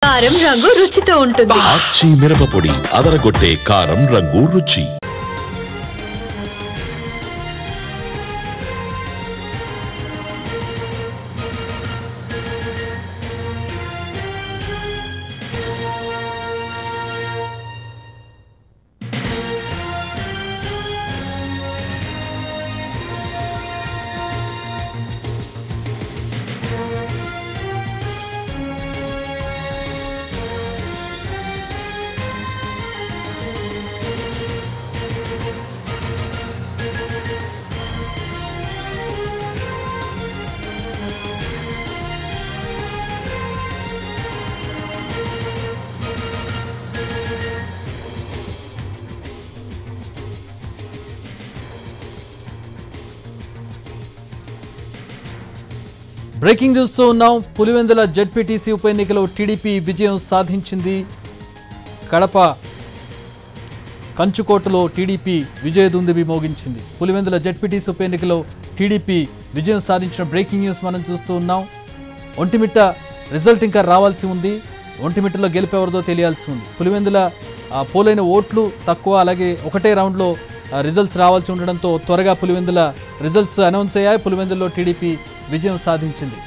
కారం రంగు రుచితో ఉంటుంది. ఆచి మిరపపొడి అదరగొట్టే కారం రంగు రుచి. బ్రేకింగ్ చూస్తూ ఉన్నాం. పులివెందుల జెడ్పీటీసీ ఉప ఎన్నికలో టీడీపీ విజయం సాధించింది. కడప కంచుకోటలో టీడీపీ విజయదుందుబి మోగించింది. పులివెందుల జెడ్పీటీసీ ఉప ఎన్నికలో టీడీపీ విజయం సాధించిన బ్రేకింగ్ న్యూస్ మనం చూస్తూ ఉన్నాం. ఒంటిమిట్ట రిజల్ట్ ఇంకా రావాల్సి ఉంది. ఒంటిమిట్టలో గెలిపేవరదో తెలియాల్సి ఉంది. పులివెందుల పోలైన ఓట్లు తక్కువ, అలాగే ఒకటే రౌండ్లో రిజల్ట్స్ రావాల్సి ఉండడంతో త్వరగా పులివెందుల రిజల్ట్స్ అనౌన్స్ అయ్యాయి. పులివెందుల్లో టీడీపీ విజయం సాధించింది.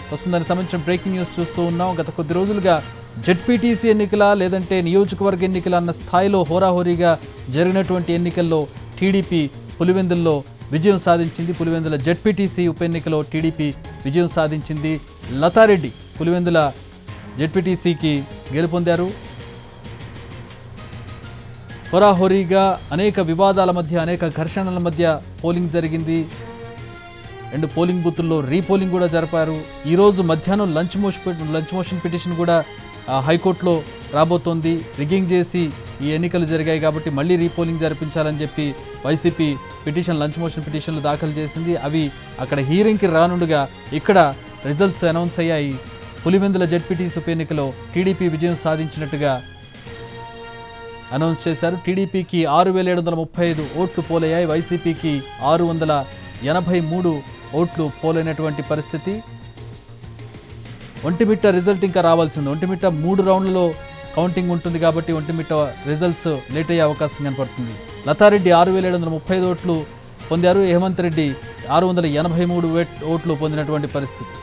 ప్రస్తుతం దానికి సంబంధించిన బ్రేకింగ్ న్యూస్ చూస్తూ ఉన్నాం. గత కొద్ది రోజులుగా జెడ్పీటీసీ ఎన్నికల లేదంటే నియోజకవర్గ ఎన్నికల అన్న స్థాయిలో హోరాహోరీగా జరిగినటువంటి ఎన్నికల్లో టీడీపీ పులివెందుల్లో విజయం సాధించింది. పులివెందుల జెడ్పీటీసీ ఉప ఎన్నికలో టీడీపీ విజయం సాధించింది. లతారెడ్డి పులివెందుల జెడ్పీటీసీకి గెలుపొందారు. హోరాహోరీగా అనేక వివాదాల మధ్య, అనేక ఘర్షణల మధ్య పోలింగ్ జరిగింది. 2 పోలింగ్ బూతుల్లో రీపోలింగ్ కూడా జరిపారు. ఈరోజు మధ్యాహ్నం లంచ్ మోషన్ పిటిషన్ కూడా హైకోర్టులో రాబోతోంది. రిగ్గింగ్ చేసి ఈ ఎన్నికలు జరిగాయి కాబట్టి మళ్ళీ రీపోలింగ్ జరిపించాలని చెప్పి వైసీపీ లంచ్ మోషన్ పిటిషన్లు దాఖలు చేసింది. అవి అక్కడ హీరింగ్కి రానుండగా ఇక్కడ రిజల్ట్స్ అనౌన్స్ అయ్యాయి. పులివెందుల జెడ్పీటీసీ ఉప ఎన్నికలో టీడీపీ విజయం సాధించినట్టుగా అనౌన్స్ చేశారు. టీడీపీకి 6,735 ఓట్లు పోలయ్యాయి. వైసీపీకి 683 ఓట్లు పోలైనటువంటి పరిస్థితి. ఒంటిమిట్ట రిజల్ట్ ఇంకా రావాల్సి ఉంది. ఒంటిమిట్ట 3 రౌండ్లలో కౌంటింగ్ ఉంటుంది కాబట్టి ఒంటిమిట్ట రిజల్ట్స్ లేట్ అయ్యే అవకాశం కనపడుతుంది. లతారెడ్డి 6,735 ఓట్లు పొందారు. హేమంత్ రెడ్డి 683 ఓట్లు పొందినటువంటి పరిస్థితి.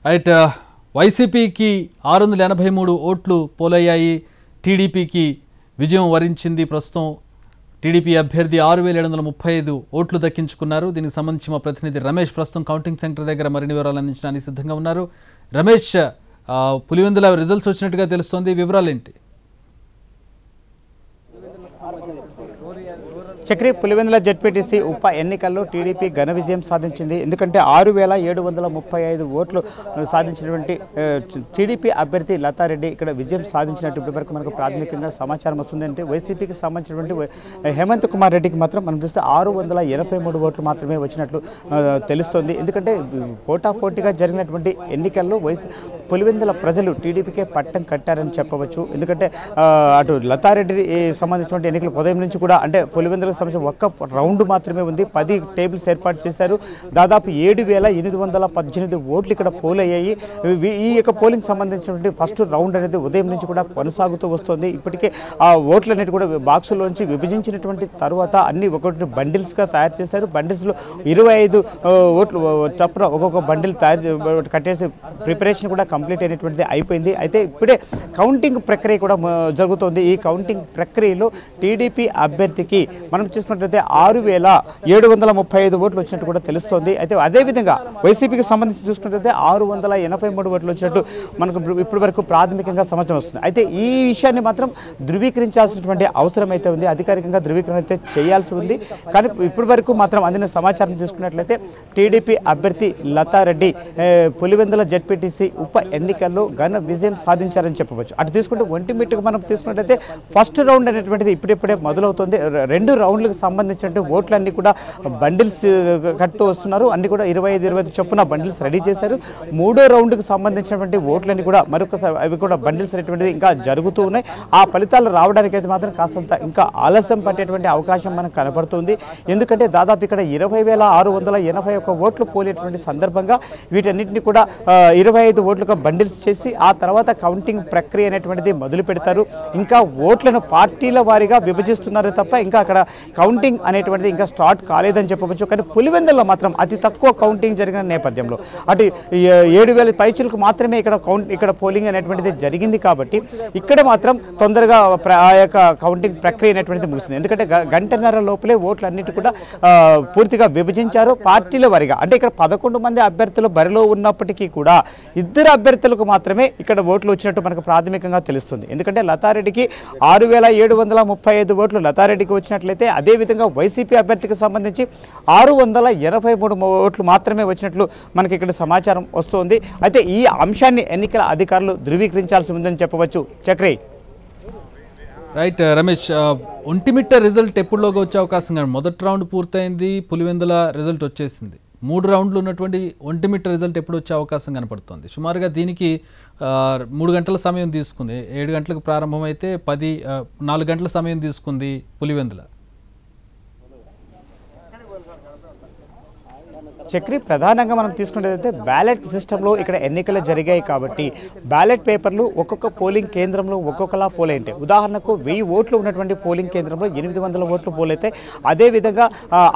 రైట్, వైసీపీకి 683 ఓట్లు పోలయ్యాయి. టీడీపీకి విజయం వరించింది. ప్రస్తుతం టీడీపీ అభ్యర్థి 6,735 ఓట్లు దక్కించుకున్నారు. దీనికి సంబంధించి మా ప్రతినిధి రమేష్ ప్రస్తుతం కౌంటింగ్ సెంటర్ దగ్గర మరిన్ని వివరాలు అందించడానికి సిద్ధంగా ఉన్నారు. రమేష్, పులివెందుల రిజల్ట్స్ వచ్చినట్టుగా తెలుస్తోంది, వివరాలు ఏంటి? చక్రి, పులివెందుల జెడ్పీటీసీ ఉప ఎన్నికల్లో టీడీపీ ఘన విజయం సాధించింది. ఎందుకంటే 6,735 ఓట్లు సాధించినటువంటి టీడీపీ అభ్యర్థి లతారెడ్డి ఇక్కడ విజయం సాధించినట్టు ఇప్పటివరకు మనకు ప్రాథమికంగా సమాచారం వస్తుంది. అంటే వైసీపీకి సంబంధించినటువంటి హేమంత్ కుమార్ రెడ్డికి మాత్రం మనం చూస్తే 683 ఓట్లు మాత్రమే వచ్చినట్లు తెలుస్తోంది. ఎందుకంటే పోటాపోటీగా జరిగినటువంటి ఎన్నికల్లో పులివెందుల ప్రజలు టీడీపీకే పట్టం కట్టారని చెప్పవచ్చు. ఎందుకంటే అటు లతారెడ్డి సంబంధించినటువంటి ఎన్నికలు ఉదయం నుంచి కూడా, అంటే పులివెందులకు సంబంధించిన ఒక్క రౌండ్ మాత్రమే ఉంది. 10 టేబుల్స్ ఏర్పాటు చేశారు. దాదాపు 7,818 ఓట్లు ఇక్కడ పోల్ అయ్యాయి. ఈ యొక్క పోలింగ్ సంబంధించినటువంటి ఫస్ట్ రౌండ్ అనేది ఉదయం నుంచి కూడా కొనసాగుతూ వస్తుంది. ఇప్పటికే ఆ ఓట్లు అనేది కూడా బాక్సులోంచి విభజించినటువంటి తర్వాత అన్ని ఒకటి బండిల్స్గా తయారు చేశారు. బండిల్స్లో 25 ఓట్లు చప్పున ఒక్కొక్క బండిల్ కట్టేసి ప్రిపరేషన్ కూడా కంప్లీట్ అయినటువంటిది అయిపోయింది. అయితే ఇప్పుడే కౌంటింగ్ ప్రక్రియ కూడా జరుగుతోంది. ఈ కౌంటింగ్ ప్రక్రియలో టీడీపీ అభ్యర్థికి మనం మనం చూసుకున్నట్లయితే 6,735 ఓట్లు వచ్చినట్టు కూడా తెలుస్తోంది. అయితే అదేవిధంగా వైసీపీకి సంబంధించి చూసుకున్నట్లయితే 683 ఓట్లు వచ్చినట్టు మనకు ఇప్పటి వరకు ప్రాథమికంగా సమాచారం వస్తుంది. అయితే ఈ విషయాన్ని మాత్రం ధృవీకరించాల్సినటువంటి అవసరం అయితే ఉంది, అధికారికంగా ధృవీకరణ అయితే చేయాల్సి ఉంది. కానీ ఇప్పటి వరకు మాత్రం అందిన సమాచారం చూసుకున్నట్లయితే టీడీపీ అభ్యర్థి లతారెడ్డి పులివెందుల జెడ్పీటీసీ ఉప ఎన్నికల్లో ఘన విజయం సాధించారని చెప్పవచ్చు. అటు తీసుకుంటే ఒంటిమిట్టకు మనం తీసుకున్నట్లయితే ఫస్ట్ రౌండ్ అనేటువంటిది ఇప్పుడిప్పుడే మొదలవుతుంది. 2 రౌండ్లకు సంబంధించినటువంటి ఓట్లన్నీ కూడా బండిల్స్ కట్టు వస్తున్నారు. అన్ని కూడా 25 చొప్పున బండిల్స్ రెడీ చేశారు. 3వ రౌండ్కి సంబంధించినటువంటి ఓట్లన్నీ కూడా మరొకసారి అవి కూడా బండిల్స్ అనేటువంటివి ఇంకా జరుగుతూ ఉన్నాయి. ఆ ఫలితాలు రావడానికి అయితే మాత్రం కాస్తంత ఇంకా ఆలస్యం పట్టేటువంటి అవకాశం మనకు కనపడుతుంది. ఎందుకంటే దాదాపు ఇక్కడ 20,681 ఓట్లు పోలేటువంటి సందర్భంగా వీటన్నిటిని కూడా 25 ఓట్లుగా బండిల్స్ చేసి ఆ తర్వాత కౌంటింగ్ ప్రక్రియ అనేటువంటిది మొదలు పెడతారు. ఇంకా ఓట్లను పార్టీల వారీగా విభజిస్తున్నారు తప్ప ఇంకా అక్కడ కౌంటింగ్ అనేటువంటిది ఇంకా స్టార్ట్ కాలేదని చెప్పవచ్చు. కానీ పులివెందుల్లో మాత్రం అతి తక్కువ కౌంటింగ్ జరిగిన నేపథ్యంలో అటు 7,000 పైచులకు మాత్రమే ఇక్కడ పోలింగ్ అనేటువంటిది జరిగింది. కాబట్టి ఇక్కడ మాత్రం తొందరగా ఆ యొక్క కౌంటింగ్ ప్రక్రియ అనేటువంటిది ముగిసింది. ఎందుకంటే గంటన్నర లోపలే ఓట్లన్నిటి కూడా పూర్తిగా విభజించారు పార్టీల వారీగా. అంటే ఇక్కడ 11 మంది అభ్యర్థులు బరిలో ఉన్నప్పటికీ కూడా 2 అభ్యర్థులకు మాత్రమే ఇక్కడ ఓట్లు వచ్చినట్టు మనకు ప్రాథమికంగా తెలుస్తుంది. ఎందుకంటే లతారెడ్డికి 6,735 ఓట్లు లతారెడ్డికి వచ్చినట్లయితే అదేవిధంగా వైసీపీ అభ్యర్థికి సంబంధించి 683 ఓట్లు మాత్రమే వచ్చినట్లు మనకి ఇక్కడ సమాచారం వస్తుంది. అయితే ఈ అంశాన్ని ఎన్నికల అధికారులు ధృవీకరించాల్సి ఉందని చెప్పవచ్చు. చక్రి రైట్ రమేష్, ఒంటిమిట్ట రిజల్ట్ ఎప్పుడులోగా వచ్చే అవకాశం కానీ మొదటి రౌండ్ పూర్తయింది, పులివెందుల రిజల్ట్ వచ్చేసింది. 3 రౌండ్లు ఉన్నటువంటి ఒంటిమిట్ట రిజల్ట్ ఎప్పుడు వచ్చే అవకాశం కనపడుతుంది? సుమారుగా దీనికి 3 గంటల సమయం తీసుకుంది. 7 గంటలకు ప్రారంభమైతే 4 గంటల సమయం తీసుకుంది పులివెందుల. చక్రి ప్రధానంగా మనం తీసుకున్నట్లయితే బ్యాలెట్ సిస్టంలో ఇక్కడ ఎన్నికలు జరిగాయి కాబట్టి బ్యాలెట్ పేపర్లు ఒక్కొక్క పోలింగ్ కేంద్రంలో ఒక్కొక్కలా పోలైంటాయి. ఉదాహరణకు 1000 ఓట్లు ఉన్నటువంటి పోలింగ్ కేంద్రంలో 800 ఓట్లు పోలైతే, అదేవిధంగా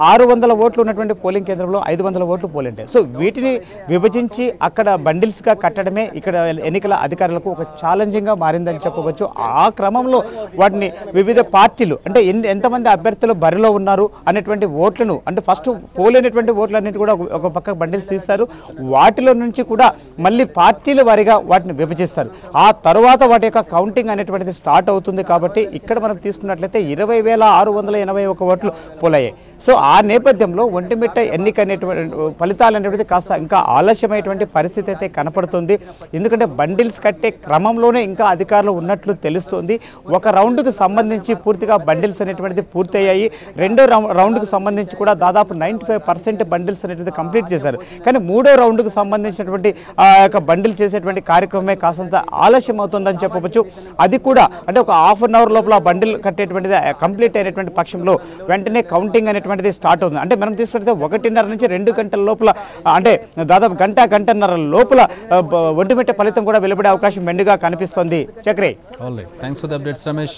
600 ఓట్లు ఉన్నటువంటి పోలింగ్ కేంద్రంలో 500 ఓట్లు పోలైంటాయి. సో వీటిని విభజించి అక్కడ బండిల్స్గా కట్టడమే ఇక్కడ ఎన్నికల అధికారులకు ఒక ఛాలెంజింగ్గా మారిందని చెప్పవచ్చు. ఆ క్రమంలో వాటిని వివిధ పార్టీలు అంటే ఎంతమంది అభ్యర్థులు బరిలో ఉన్నారు అనేటువంటి ఓట్లను అంటే ఫస్ట్ పోలైనటువంటి ఓట్లన్నిటి కూడా ఒక పక్క బండిల్స్ తీస్తారు. వాటిలో నుంచి కూడా మళ్ళీ పార్టీల వారీగా వాటిని విభజిస్తారు. ఆ తర్వాత వాటి యొక్క కౌంటింగ్ అనేటువంటిది స్టార్ట్ అవుతుంది. కాబట్టి ఇక్కడ మనం తీసుకున్నట్లయితే 20,681 ఓట్లు పోలయ్యాయి. సో ఆ నేపథ్యంలో ఒంటిమిట్ట ఎన్నిక అనేటువంటి ఫలితాలు అనేటువంటిది కాస్త ఇంకా ఆలస్యమైనటువంటి పరిస్థితి అయితే కనపడుతుంది. ఎందుకంటే బండిల్స్ కట్టే క్రమంలోనే ఇంకా అధికారులు ఉన్నట్లు తెలుస్తుంది. ఒక రౌండ్కు సంబంధించి పూర్తిగా బండిల్స్ అనేటువంటిది పూర్తయ్యాయి. 2వ రౌండ్కు సంబంధించి కూడా దాదాపు 95% బండిల్స్ అనేటువంటి కంప్లీట్ చేశారు. కానీ 3వ రౌండ్కు సంబంధించినటువంటి ఆ యొక్క బండిల్ చేసేటువంటి కార్యక్రమమే కాస్తంత ఆలస్యం అవుతుందని చెప్పవచ్చు. అది కూడా అంటే ఒక హాఫ్ అన్ అవర్ లోపల బండిల్ కట్టేటువంటిది కంప్లీట్ అయినటువంటి పక్షంలో వెంటనే కౌంటింగ్ అనేటువంటిది స్టార్ట్ అవుతుంది. అంటే మనం తీసుకుంటే 1:30 నుంచి 2 గంటల లోపల అంటే దాదాపు గంటన్నర లోపల ఒంటిమిట్ట ఫలితం కూడా వెలువడే అవకాశం మెండుగా కనిపిస్తోంది. Chakri thanks for the updates Ramesh.